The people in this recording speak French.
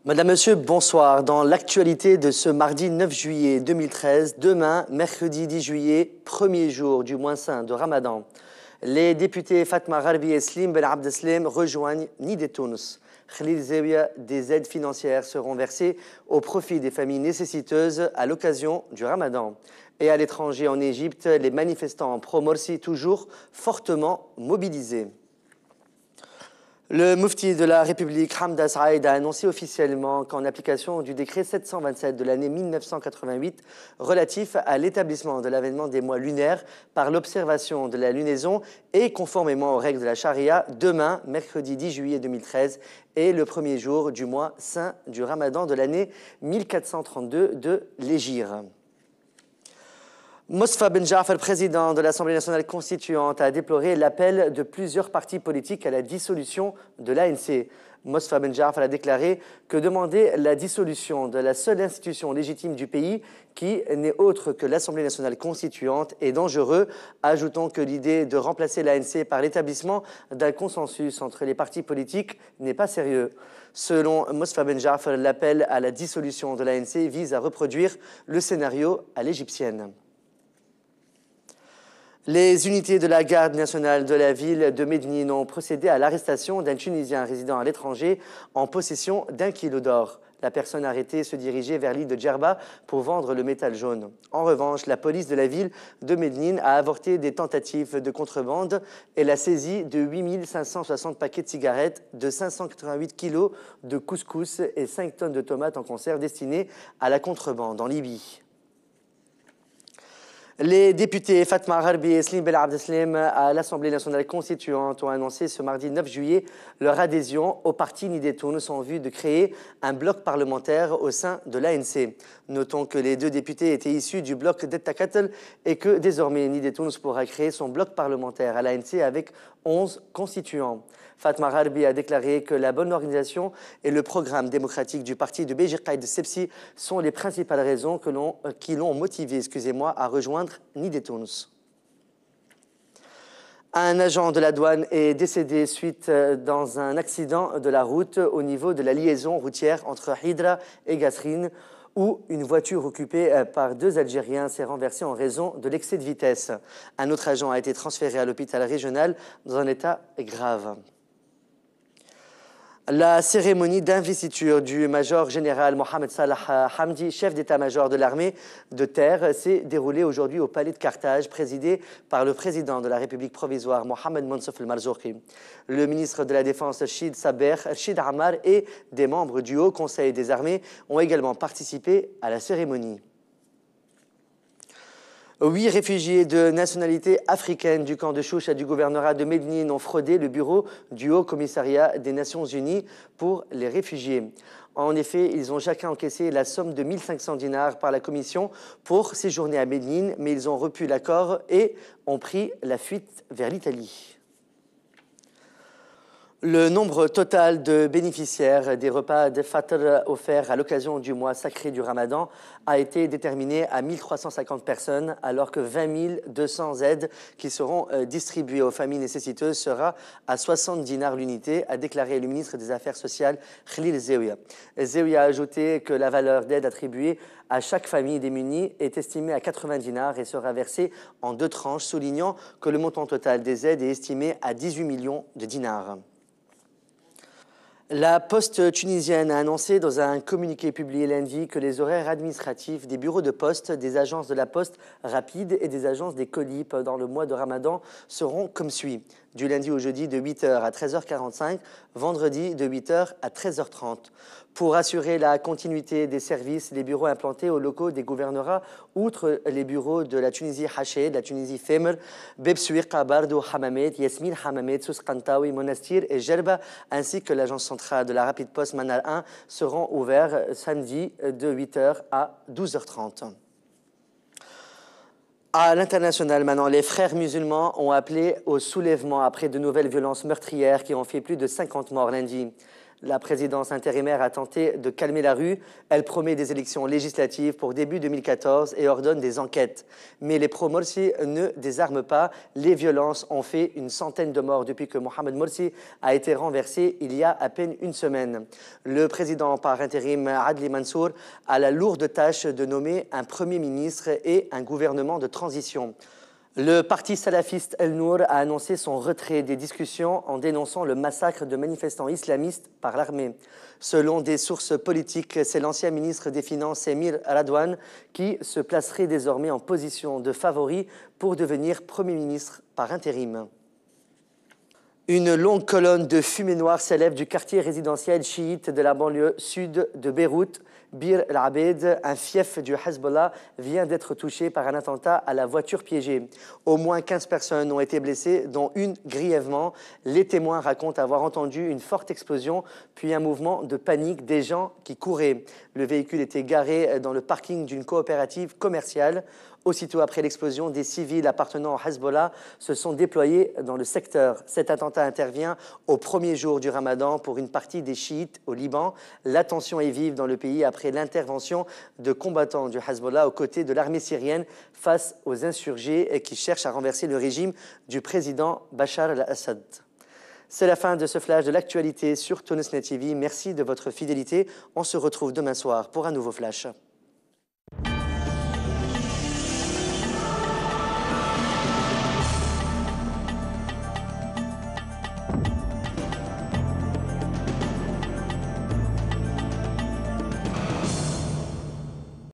Madame, Monsieur, bonsoir. Dans l'actualité de ce mardi 9 juillet 2013, demain, mercredi 10 juillet, premier jour du mois saint de Ramadan, les députés Fatma Gharbi et Slim Ben Abdeslam rejoignent Nid et Tunis. Khalil Zaouia, des aides financières seront versées au profit des familles nécessiteuses à l'occasion du Ramadan. Et à l'étranger, en Égypte, les manifestants pro-Morsi toujours fortement mobilisés. Le mufti de la République, Hamda Saïd, a annoncé officiellement qu'en application du décret 727 de l'année 1988 relatif à l'établissement de l'avènement des mois lunaires par l'observation de la lunaison et conformément aux règles de la charia, demain, mercredi 10 juillet 2013, est le premier jour du mois saint du Ramadan de l'année 1432 de l'Hégire. Mosfa Ben Jafar, président de l'Assemblée nationale constituante, a déploré l'appel de plusieurs partis politiques à la dissolution de l'ANC. Mosfa Ben Jafar a déclaré que demander la dissolution de la seule institution légitime du pays, qui n'est autre que l'Assemblée nationale constituante, est dangereux, ajoutant que l'idée de remplacer l'ANC par l'établissement d'un consensus entre les partis politiques n'est pas sérieux. Selon Mosfa Ben Jafar, l'appel à la dissolution de l'ANC vise à reproduire le scénario à l'égyptienne. Les unités de la garde nationale de la ville de Médine ont procédé à l'arrestation d'un Tunisien résidant à l'étranger en possession d'1 kilo d'or. La personne arrêtée se dirigeait vers l'île de Djerba pour vendre le métal jaune. En revanche, la police de la ville de Médine a avorté des tentatives de contrebande et la saisie de 8 560 paquets de cigarettes, de 588 kilos de couscous et 5 tonnes de tomates en conserve destinées à la contrebande en Libye. Les députés Fatma Gharbi et Slim Ben Abdeslam à l'Assemblée nationale constituante ont annoncé ce mardi 9 juillet leur adhésion au parti Nid et Tunis en vue de créer un bloc parlementaire au sein de l'ANC. Notons que les deux députés étaient issus du bloc d'Ettakatel et que désormais Nid et Tunis pourra créer son bloc parlementaire à l'ANC avec 11 constituants. Fatma Gharbi a déclaré que la bonne organisation et le programme démocratique du parti de Béji Qaïd Sebsi sont les principales raisons qui l'ont motivé à rejoindre Nid et Tunis. Un agent de la douane est décédé suite dans un accident de la route au niveau de la liaison routière entre Hydra et Gasrine, où une voiture occupée par 2 Algériens s'est renversée en raison de l'excès de vitesse. Un autre agent a été transféré à l'hôpital régional dans un état grave. La cérémonie d'investiture du major général Mohamed Salah Hamdi, chef d'état-major de l'armée de terre, s'est déroulée aujourd'hui au palais de Carthage, présidé par le président de la République provisoire Mohamed Mansouf El-Marzouki. Le ministre de la Défense Chid Saber, Chid Ammar et des membres du Haut Conseil des armées ont également participé à la cérémonie. 8 réfugiés de nationalité africaine du camp de Choucha du gouvernorat de Médine ont fraudé le bureau du Haut Commissariat des Nations Unies pour les réfugiés. En effet, ils ont chacun encaissé la somme de 1500 dinars par la commission pour séjourner à Médine, mais ils ont rompu l'accord et ont pris la fuite vers l'Italie. Le nombre total de bénéficiaires des repas de Fitr offerts à l'occasion du mois sacré du Ramadan a été déterminé à 1350 personnes, alors que 20 200 aides qui seront distribuées aux familles nécessiteuses sera à 60 dinars l'unité, a déclaré le ministre des Affaires sociales Khalil Zaouia. Zaouia a ajouté que la valeur d'aide attribuée à chaque famille démunie est estimée à 80 dinars et sera versée en 2 tranches, soulignant que le montant total des aides est estimé à 18 millions de dinars. La Poste tunisienne a annoncé dans un communiqué publié lundi que les horaires administratifs des bureaux de poste, des agences de la poste rapide et des agences des colis dans le mois de Ramadan seront comme suit. Du lundi au jeudi de 8h à 13h45, vendredi de 8h à 13h30. Pour assurer la continuité des services, les bureaux implantés aux locaux des gouvernorats, outre les bureaux de la Tunisie Haché, de la Tunisie Femr, Bebsouiqa, Bardo, Hamamet, Yasmine Hamamet, Souskantawi, Monastir et Gerba, ainsi que l'agence centrale de la Rapide Poste Manal 1, seront ouverts samedi de 8h à 12h30. À l'international maintenant, les frères musulmans ont appelé au soulèvement après de nouvelles violences meurtrières qui ont fait plus de 50 morts lundi. La présidence intérimaire a tenté de calmer la rue. Elle promet des élections législatives pour début 2014 et ordonne des enquêtes. Mais les pro-Morsi ne désarment pas. Les violences ont fait une centaine de morts depuis que Mohamed Morsi a été renversé il y a à peine une semaine. Le président par intérim Adli Mansour a la lourde tâche de nommer un Premier ministre et un gouvernement de transition. Le parti salafiste El Nour a annoncé son retrait des discussions en dénonçant le massacre de manifestants islamistes par l'armée. Selon des sources politiques, c'est l'ancien ministre des Finances Emir Radouane qui se placerait désormais en position de favori pour devenir Premier ministre par intérim. Une longue colonne de fumée noire s'élève du quartier résidentiel chiite de la banlieue sud de Beyrouth. Bir el-Abed, un fief du Hezbollah, vient d'être touché par un attentat à la voiture piégée. Au moins 15 personnes ont été blessées, dont une grièvement. Les témoins racontent avoir entendu une forte explosion, puis un mouvement de panique des gens qui couraient. Le véhicule était garé dans le parking d'une coopérative commerciale. Aussitôt après l'explosion, des civils appartenant au Hezbollah se sont déployés dans le secteur. Cet attentat intervient au premier jour du Ramadan pour une partie des chiites au Liban. La tension est vive dans le pays après l'intervention de combattants du Hezbollah aux côtés de l'armée syrienne face aux insurgés qui cherchent à renverser le régime du président Bachar al-Assad. C'est la fin de ce flash de l'actualité sur TunusNet TV. Merci de votre fidélité. On se retrouve demain soir pour un nouveau flash.